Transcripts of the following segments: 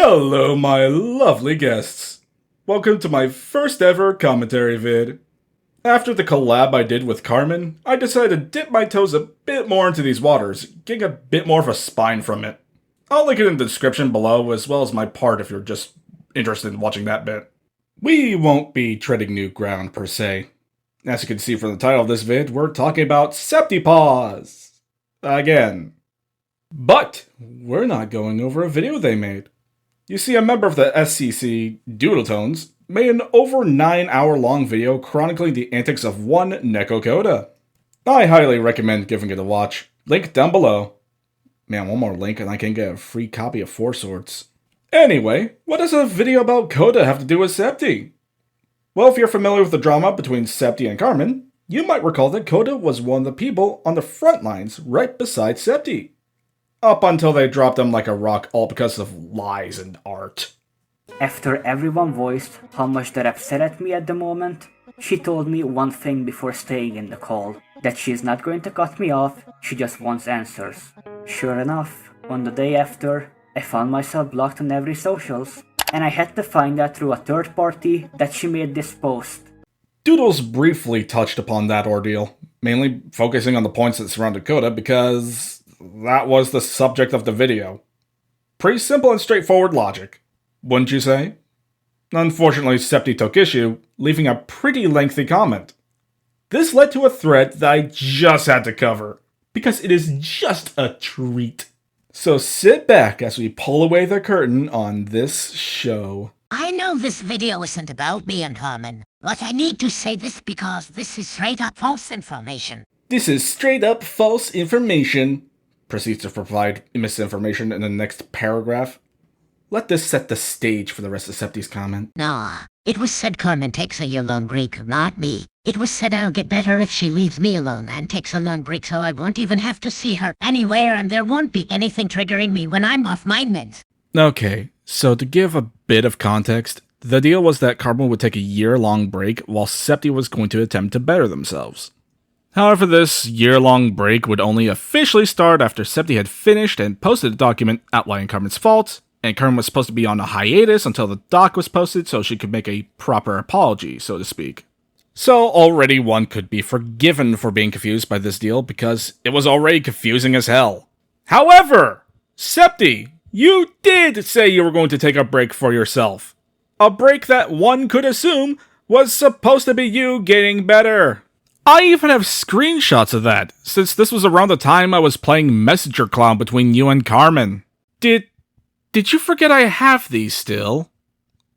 Hello, my lovely guests. Welcome to my first ever commentary vid. After the collab I did with Carmen, I decided to dip my toes a bit more into these waters, getting a bit more of a spine from it. I'll link it in the description below, as well as my part if you're just interested in watching that bit. We won't be treading new ground per se. As you can see from the title of this vid, we're talking about Septipaws again. But we're not going over a video they made. You see, a member of the SCC, Doodletones, made an over 9-hour long video chronicling the antics of one Nekokoda. I highly recommend giving it a watch. Link down below. Man, one more link and I can get a free copy of Four Swords. Anyway, what does a video about Coda have to do with Septi? Well, if you're familiar with the drama between Septi and Carmen, you might recall that Coda was one of the people on the front lines right beside Septi. Up until they dropped him like a rock, all because of lies and art. After everyone voiced how much they're upset at me at the moment, she told me one thing before staying in the call, that she's not going to cut me off, she just wants answers. Sure enough, on the day after, I found myself blocked on every socials, and I had to find out through a third party that she made this post. Doodles briefly touched upon that ordeal, mainly focusing on the points that surrounded Coda because that was the subject of the video. Pretty simple and straightforward logic, wouldn't you say? Unfortunately, Septi took issue, leaving a pretty lengthy comment. This led to a thread that I just had to cover, because it is just a treat. So sit back as we pull away the curtain on this show. I know this video isn't about me and Carmen, but I need to say this because this is straight up false information. This is straight up false information. Proceeds to provide misinformation in the next paragraph. Let this set the stage for the rest of Septi's comment. Nah, it was said Carmen takes a year-long break, not me. It was said I'll get better if she leaves me alone and takes a long break so I won't even have to see her anywhere and there won't be anything triggering me when I'm off my meds. Okay, so to give a bit of context, the deal was that Carmen would take a year-long break while Septi was going to attempt to better themselves. However, this year-long break would only officially start after Septi had finished and posted a document outlining Carmen's fault, and Carmen was supposed to be on a hiatus until the doc was posted so she could make a proper apology, so to speak. So already one could be forgiven for being confused by this deal because it was already confusing as hell. However, Septi, you did say you were going to take a break for yourself. A break that one could assume was supposed to be you getting better. I even have screenshots of that, since this was around the time I was playing Messenger Clown between you and Carmen. Did you forget I have these still?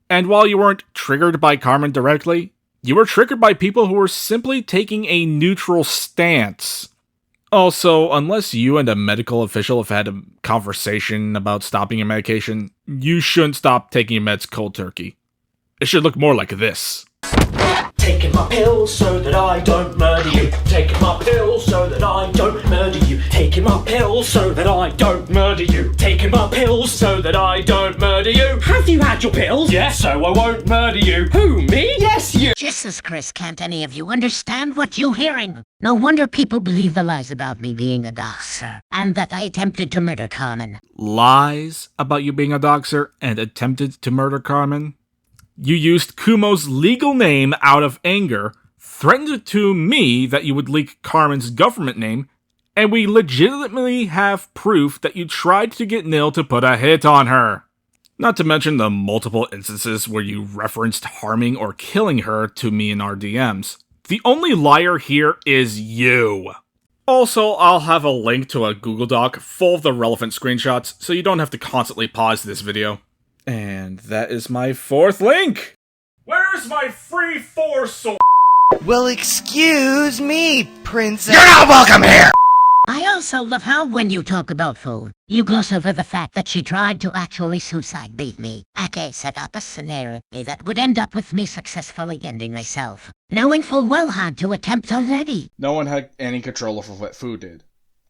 And while you weren't triggered by Carmen directly, you were triggered by people who were simply taking a neutral stance. Also, unless you and a medical official have had a conversation about stopping your medication, you shouldn't stop taking your meds cold turkey. It should look more like this. Taking my pills so that I don't murder you. Taking my pills so that I don't murder you. Taking my pills so that I don't murder you. Taking my pills so that I don't murder you. Have you had your pills? Yes, so I won't murder you. Who, me? Yes, you. Jesus Christ, can't any of you understand what you're hearing? No wonder people believe the lies about me being a doxer, and that I attempted to murder Carmen. Lies about you being a doxer and attempted to murder Carmen? You used Kumo's legal name out of anger, threatened to me that you would leak Carmen's government name, and we legitimately have proof that you tried to get Nil to put a hit on her. Not to mention the multiple instances where you referenced harming or killing her to me in our DMs. The only liar here is you. Also, I'll have a link to a Google Doc full of the relevant screenshots, so you don't have to constantly pause this video. And that is my fourth link! Where's my free Four Swords? Well, excuse me, princess. You're not welcome here! I also love how when you talk about food, you gloss over the fact that she tried to actually suicide beat me. Okay, set up a scenario that would end up with me successfully ending myself, knowing full well how to attempt already. No one had any control over what food did.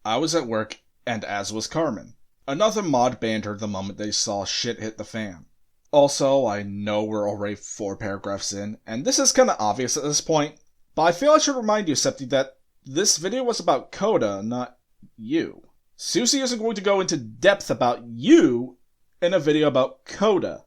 I was at work, and as was Carmen. Another mod banned her the moment they saw shit hit the fan. Also, I know we're already 4 paragraphs in, and this is kinda obvious at this point, but I feel I should remind you, Septi, that this video was about Coda, not you. Susie isn't going to go into depth about you in a video about Coda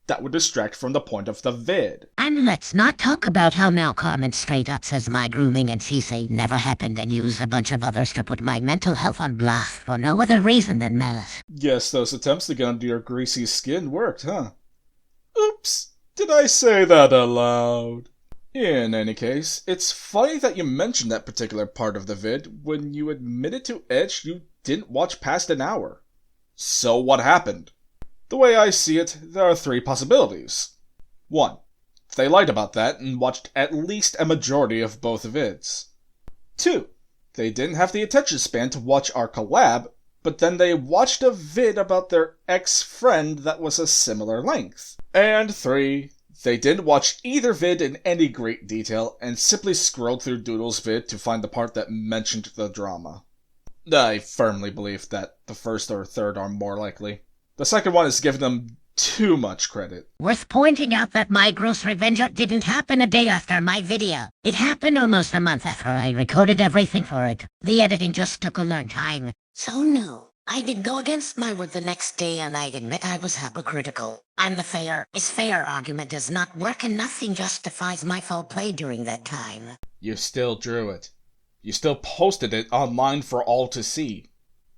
that would distract from the point of the vid. And let's not talk about how now Carmen straight up says my grooming and CC never happened and used a bunch of others to put my mental health on blast for no other reason than malice. Guess those attempts to get under your greasy skin worked, huh? Oops, did I say that aloud? In any case, it's funny that you mentioned that particular part of the vid when you admitted to Edge you didn't watch past an hour. So what happened? The way I see it, there are 3 possibilities. 1. They lied about that and watched at least a majority of both vids. 2. They didn't have the attention span to watch our collab, but then they watched a vid about their ex-friend that was a similar length. And 3. They didn't watch either vid in any great detail and simply scrolled through Doodle's vid to find the part that mentioned the drama. I firmly believe that the first or third are more likely. The second one is giving them too much credit. Worth pointing out that my gross revenge didn't happen a day after my video. It happened almost a month after I recorded everything for it. The editing just took a long time. So no, I did go against my word the next day and I admit I was hypocritical. And the fair is fair argument does not work and nothing justifies my foul play during that time. You still drew it. You still posted it online for all to see.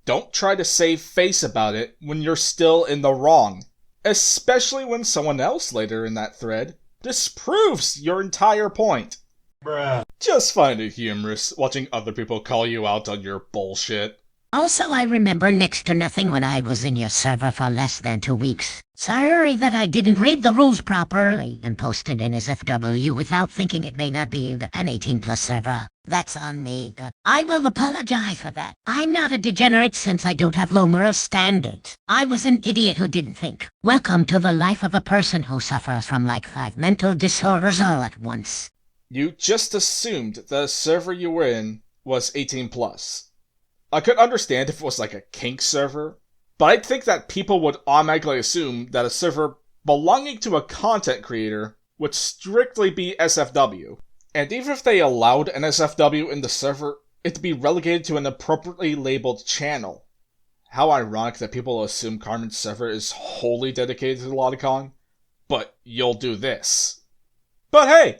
Don't try to save face about it when you're still in the wrong. Especially when someone else later in that thread disproves your entire point. Bruh. Just find it humorous watching other people call you out on your bullshit. Also, I remember next to nothing when I was in your server for less than 2 weeks. Sorry that I didn't read the rules properly and posted in as FW without thinking it may not be an 18+ server. That's on me. I will apologize for that. I'm not a degenerate since I don't have low moral standards. I was an idiot who didn't think. Welcome to the life of a person who suffers from like 5 mental disorders all at once. You just assumed the server you were in was 18+. I could understand if it was like a kink server, but I'd think that people would automatically assume that a server belonging to a content creator would strictly be SFW. And even if they allowed an SFW in the server, it'd be relegated to an appropriately labeled channel. How ironic that people assume Carmen's server is wholly dedicated to Lodicon, but you'll do this. But hey,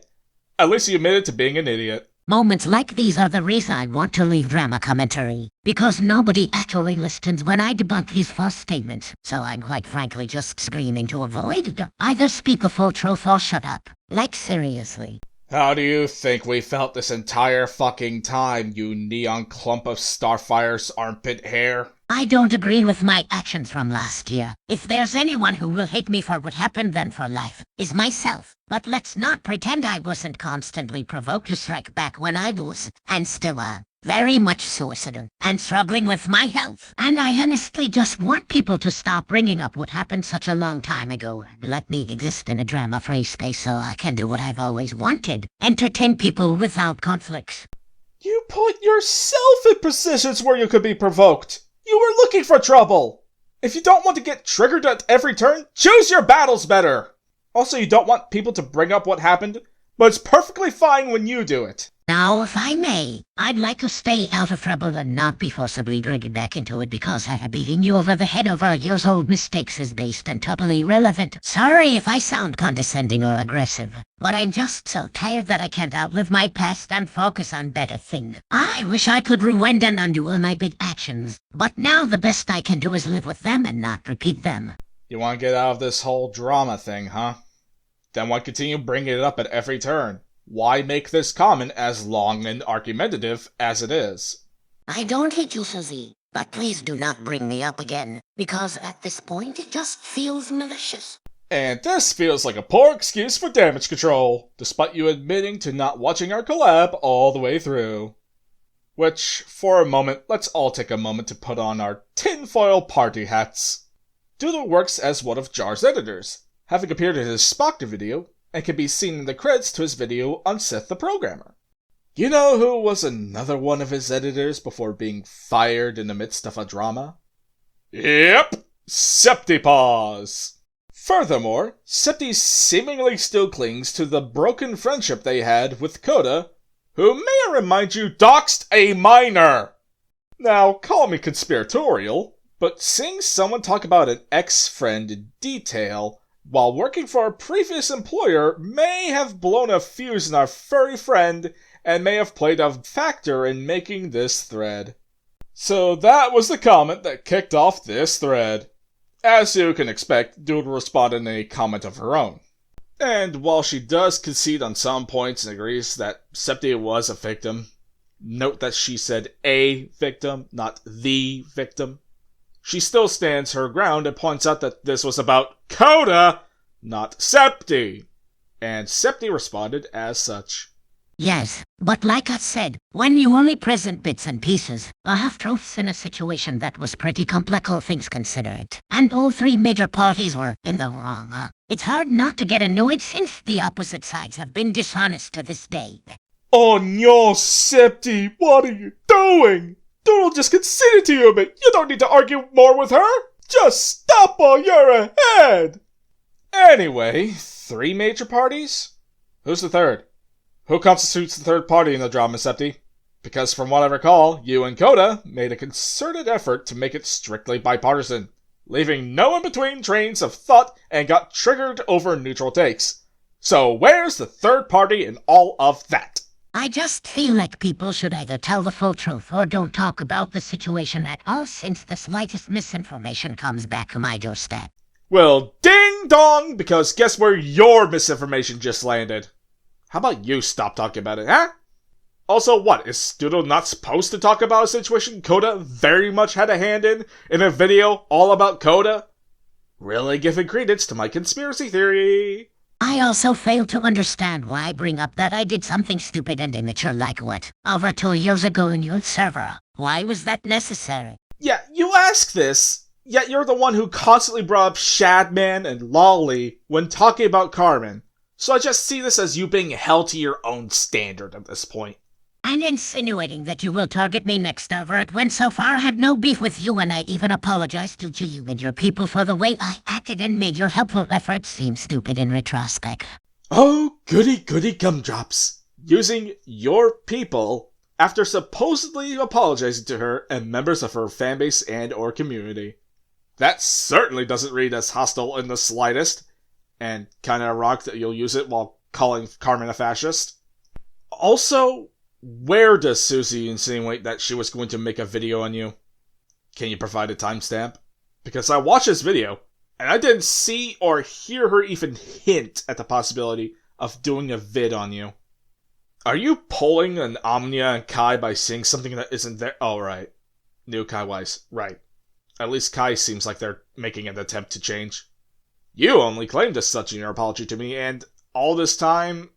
at least you admitted to being an idiot. Moments like these are the reason I want to leave drama commentary, because nobody actually listens when I debunk these false statements, so I'm quite frankly just screaming to avoid. Either speak a full truth or shut up. Like seriously. How do you think we felt this entire fucking time, you neon clump of Starfire's armpit hair? I don't agree with my actions from last year. If there's anyone who will hate me for what happened then for life, is myself. But let's not pretend I wasn't constantly provoked to strike back when I was, and still am, very much suicidal, and struggling with my health. And I honestly just want people to stop bringing up what happened such a long time ago, and let me exist in a drama-free space so I can do what I've always wanted. Entertain people without conflicts. You put yourself in positions where you could be provoked. You were looking for trouble! If you don't want to get triggered at every turn, choose your battles better! Also, you don't want people to bring up what happened, but it's perfectly fine when you do it. Now, if I may, I'd like to stay out of trouble and not be forcibly dragged back into it because beating you over the head over years-old mistakes is based and totally irrelevant. Sorry if I sound condescending or aggressive, but I'm just so tired that I can't outlive my past and focus on better things. I wish I could rewind and undo all my big actions, but now the best I can do is live with them and not repeat them. You want to get out of this whole drama thing, huh? Then why continue bringing it up at every turn? Why make this comment as long and argumentative as it is? I don't hate you, Suzy, but please do not bring me up again, because at this point it just feels malicious. And this feels like a poor excuse for damage control, despite you admitting to not watching our collab all the way through. Which, for a moment, let's all take a moment to put on our tinfoil party hats. Doodle works as one of Jar's editors, having appeared in his Spockter video, and can be seen in the credits to his video on Seth the Programmer. You know who was another one of his editors before being fired in the midst of a drama? Yep, Septipaws! Furthermore, Septi seemingly still clings to the broken friendship they had with Coda, who, may I remind you, doxed a minor! Now, call me conspiratorial, but seeing someone talk about an ex-friend in detail while working for a previous employer may have blown a fuse in our furry friend and may have played a factor in making this thread. So that was the comment that kicked off this thread. As you can expect, Doodle responded in a comment of her own. And while she does concede on some points and agrees that Septic was a victim, note that she said a victim, not the victim, she still stands her ground and points out that this was about Coda, not Septic. And Septic responded as such. Yes, but like I said, when you only present bits and pieces, I have truths in a situation that was pretty complex all things considered. And all three major parties were in the wrong. It's hard not to get annoyed since the opposite sides have been dishonest to this day. Oh no, Septic, what are you doing? Doodle just conceded to you a bit. You don't need to argue more with her. Just stop while you're ahead. Anyway, three major parties? Who's the third? Who constitutes the third party in the drama, Septic? Because from what I recall, you and Coda made a concerted effort to make it strictly bipartisan, leaving no in-between trains of thought and got triggered over neutral takes. So where's the third party in all of that? I just feel like people should either tell the full truth or don't talk about the situation at all since the slightest misinformation comes back to my doorstep. Well, ding dong, because guess where your misinformation just landed? How about you stop talking about it, huh? Also, what, is Doodle not supposed to talk about a situation Coda very much had a hand in a video all about Coda? Really giving credence to my conspiracy theory. I also fail to understand why I bring up that I did something stupid and immature like what? Over 2 years ago in your server. Why was that necessary? Yeah, you ask this, yet you're the one who constantly brought up Shadman and Lolly when talking about Carmen. So I just see this as you being held to your own standard at this point. And insinuating that you will target me next over it went so far I had no beef with you and I even apologized to you and your people for the way I acted and made your helpful efforts seem stupid in retrospect. Oh, goody goody gumdrops. Using your people after supposedly apologizing to her and members of her fanbase and or community. That certainly doesn't read as hostile in the slightest. And kinda ironic that you'll use it while calling Carmen a fascist. Also, where does Susie insinuate that she was going to make a video on you? Can you provide a timestamp? Because I watched this video, and I didn't see or hear her even hint at the possibility of doing a vid on you. Are you pulling an Omnia and Kai by saying something that isn't there? Oh, right. New Kai Wise. Right. At least Kai seems like they're making an attempt to change. You only claimed as such in your apology to me, and all this time,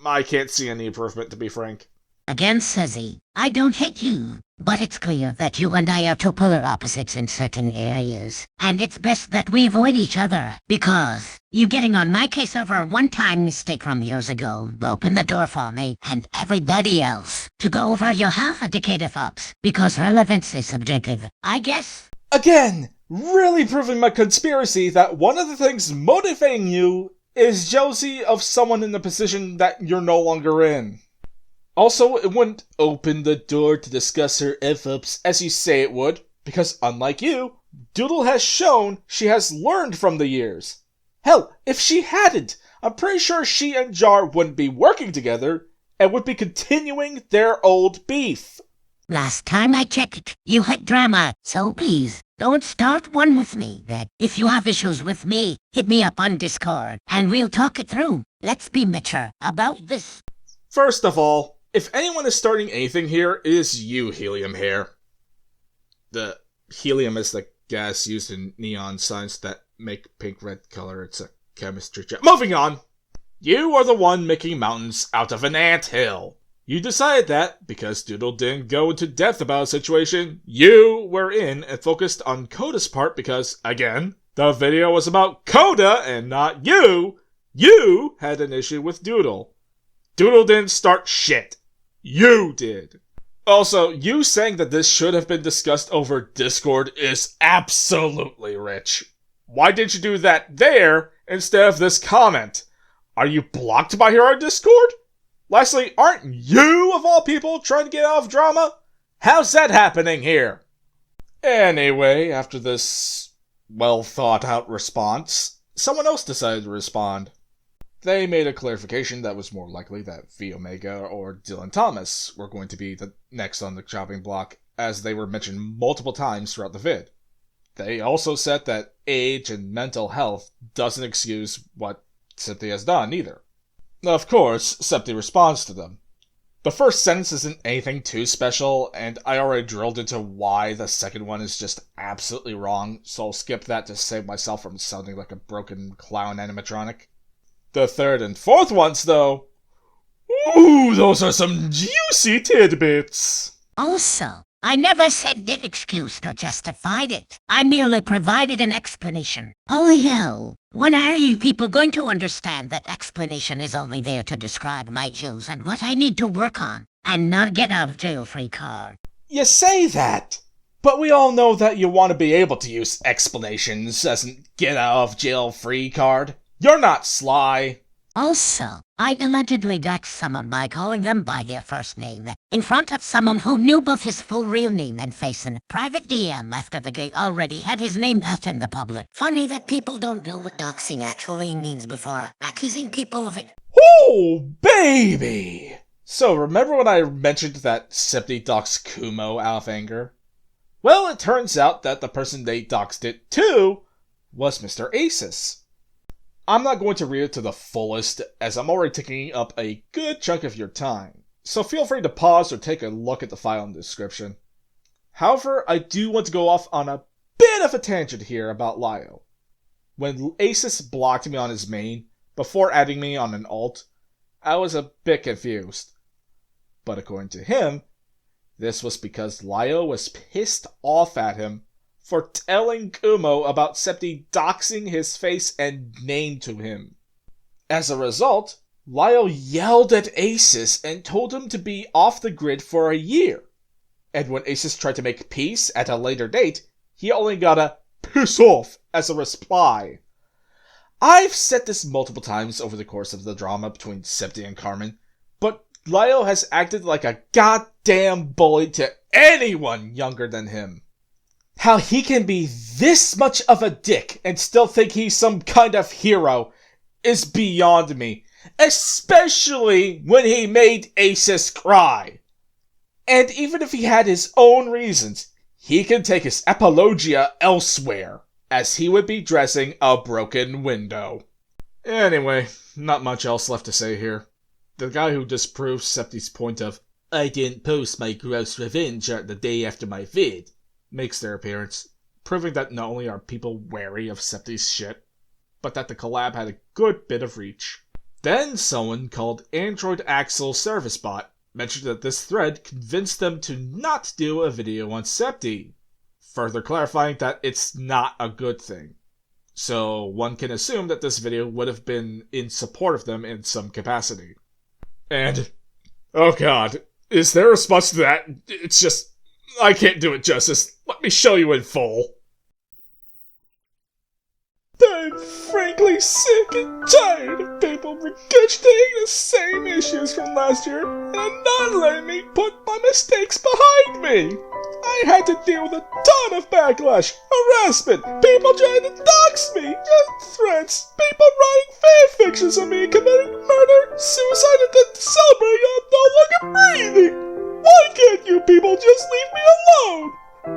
I can't see any improvement, to be frank. Again, Suzy, I don't hate you, but it's clear that you and I are two polar opposites in certain areas, and it's best that we avoid each other, because you getting on my case over a one-time mistake from years ago opened the door for me and everybody else to go over your half a decade of ups, because relevance is subjective, I guess. Again, really proving my conspiracy that one of the things motivating you is jealousy of someone in the position that you're no longer in. Also, it wouldn't open the door to discuss her F-ups as you say it would, because unlike you, Doodle has shown she has learned from the years. Hell, if she hadn't, I'm pretty sure she and Jar wouldn't be working together and would be continuing their old beef. Last time I checked, you had drama, so please, don't start one with me. That if you have issues with me, hit me up on Discord, and we'll talk it through. Let's be mature about this. First of all, if anyone is starting anything here, it is you, Helium Hair. The helium is the gas used in neon signs that make pink-red color. It's a chemistry check. Moving on! You are the one making mountains out of an anthill. You decided that, because Doodle didn't go into depth about a situation you were in and focused on Coda's part because, again, the video was about Coda and not you. You had an issue with Doodle. Doodle didn't start shit. You did. Also, you saying that this should have been discussed over Discord is absolutely rich. Why didn't you do that there instead of this comment? Are you blocked by her on Discord? Lastly, aren't you, of all people, trying to get out of drama? How's that happening here? Anyway, after this well-thought-out response, someone else decided to respond. They made a clarification that was more likely that V Omega or Dylan Thomas were going to be the next on the chopping block, as they were mentioned multiple times throughout the vid. They also said that age and mental health doesn't excuse what Septic has done either. Of course, Septic responds to them. The first sentence isn't anything too special, and I already drilled into why the second one is just absolutely wrong, so I'll skip that to save myself from sounding like a broken clown animatronic. The third and fourth ones, though, ooh, those are some juicy tidbits. Also, I never said did excused or justified it. I merely provided an explanation. Holy hell! When are you people going to understand that explanation is only there to describe my Jews and what I need to work on, and not get out of jail free card? You say that, but we all know that you want to be able to use explanations as a get out of jail free card. You're not Sly. Also, I allegedly doxed someone by calling them by their first name in front of someone who knew both his full real name and face in a private DM after the guy already had his name out in the public. Funny that people don't know what doxing actually means before accusing people of it. Oh, baby! So, remember when I mentioned that Septic doxed Kumo out of anger? Well, it turns out that the person they doxed it to was Mr. Asus. I'm not going to read it to the fullest, as I'm already taking up a good chunk of your time, so feel free to pause or take a look at the file in the description. However, I do want to go off on a bit of a tangent here about Lyo. When Asus blocked me on his main, before adding me on an alt, I was a bit confused. But according to him, this was because Lyo was pissed off at him for telling Kumo about Septic doxing his face and name to him. As a result, Lyo yelled at Asus and told him to be off the grid for a year. And when Asus tried to make peace at a later date, he only got a "piss off" as a reply. I've said this multiple times over the course of the drama between Septic and Carmen, but Lyo has acted like a goddamn bully to anyone younger than him. How he can be this much of a dick and still think he's some kind of hero is beyond me, especially when he made Asus cry. And even if he had his own reasons, he can take his apologia elsewhere, as he would be dressing a broken window. Anyway, not much else left to say here. The guy who disproves Septic's point of, I didn't post my gross revenge art the day after my vid, makes their appearance, proving that not only are people wary of Septic's shit, but that the collab had a good bit of reach. Then someone called Android Axel Service Bot mentioned that this thread convinced them to not do a video on Septic, further clarifying that it's not a good thing. So one can assume that this video would have been in support of them in some capacity. And, oh god, is their response to that? It's just, I can't do it justice. Let me show you in full. I'm frankly sick and tired of people regurgitating the same issues from last year and not letting me put my mistakes behind me. I had to deal with a ton of backlash, harassment, people trying to dox me, and threats, people writing fanfictions of me committing murder, suicide, and then celebrating I'm no longer breathing. Why can't you people just leave me alone?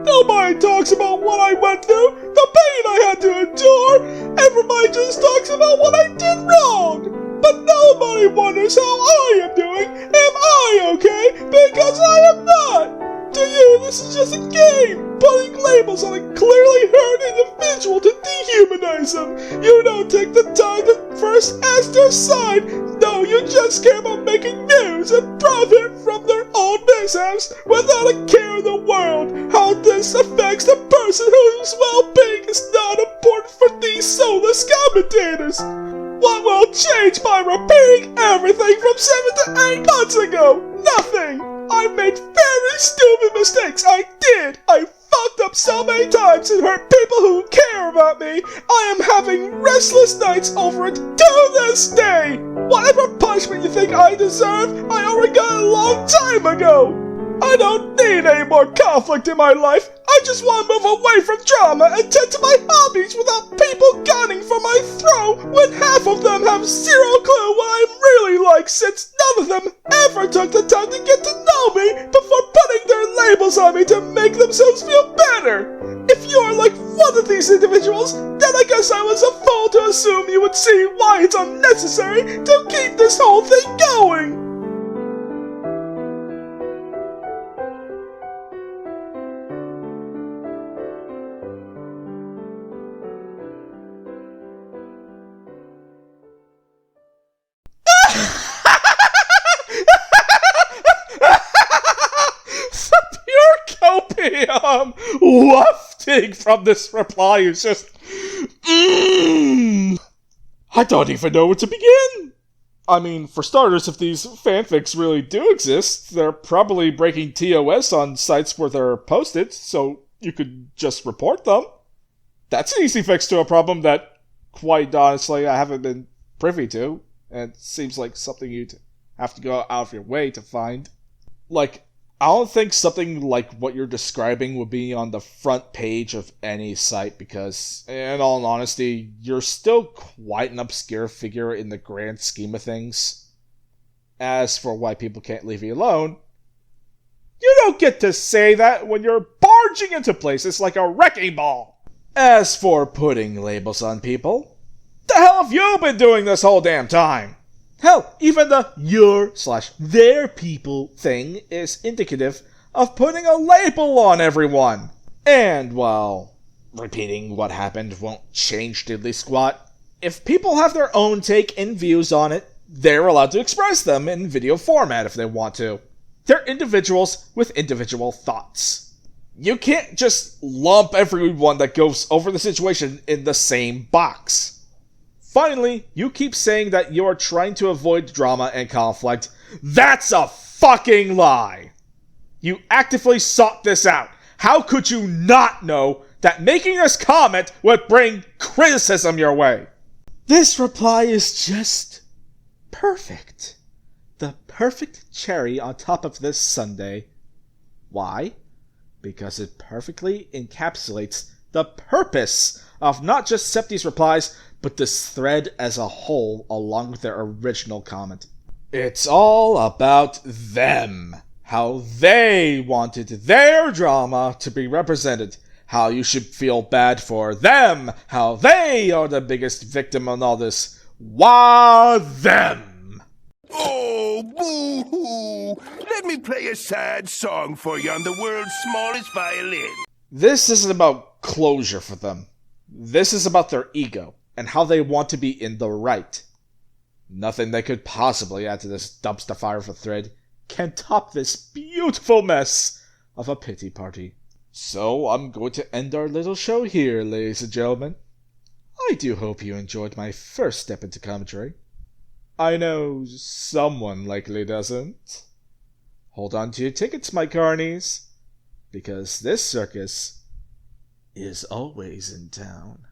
Nobody talks about what I went through, the pain I had to endure. Everybody just talks about what I did wrong. But nobody wonders how I am doing. Am I okay? Because I am not. To you, this is just a game, putting labels on a clearly hurt individual to dehumanize them. You don't take the time to first ask their side. No, you just care about making news and profit from their own mishaps without a care in the world how this affects the person whose well-being is not important for these soulless commentators. What will change by repeating everything from 7 to 8 months ago? Nothing! I made very stupid mistakes, I did! I fucked up so many times and hurt people who care about me! I am having restless nights over it to this day! Whatever punishment you think I deserve, I already got a long time ago! I don't need any more conflict in my life! I just want to move away from drama and tend to my hobbies without people gunning for my throat when half of them have zero clue what I'm really like, since none of them ever took the time to get to know me before putting their labels on me to make themselves feel better. If you are like one of these individuals, then I guess I was a fool to assume you would see why it's unnecessary to keep this whole thing going. Wafting from this reply is just... I don't even know where to begin. I mean, for starters, if these fanfics really do exist, they're probably breaking TOS on sites where they're posted, so you could just report them. That's an easy fix to a problem that, quite honestly, I haven't been privy to, and it seems like something you'd have to go out of your way to find. Like, I don't think something like what you're describing would be on the front page of any site because, in all honesty, you're still quite an obscure figure in the grand scheme of things. As for why people can't leave you alone, you don't get to say that when you're barging into places like a wrecking ball. As for putting labels on people, the hell have you been doing this whole damn time? Hell, even the your/their people thing is indicative of putting a label on everyone. And while repeating what happened won't change diddly squat, if people have their own take and views on it, they're allowed to express them in video format if they want to. They're individuals with individual thoughts. You can't just lump everyone that goes over the situation in the same box. Finally, you keep saying that you're trying to avoid drama and conflict. That's a fucking lie! You actively sought this out. How could you not know that making this comment would bring criticism your way? This reply is just perfect. The perfect cherry on top of this sundae. Why? Because it perfectly encapsulates the purpose of not just Septi's replies, but this thread as a whole along with their original comment. It's all about them. How they wanted their drama to be represented. How you should feel bad for them. How they are the biggest victim in all this. Why them? Oh, boo-hoo! Let me play a sad song for you on the world's smallest violin. This isn't about closure for them. This is about their ego and how they want to be in the right. Nothing they could possibly add to this dumpster fire of a thread can top this beautiful mess of a pity party. So I'm going to end our little show here, ladies and gentlemen. I do hope you enjoyed my first step into commentary. I know someone likely doesn't. Hold on to your tickets, my carnies, because this circus is always in town.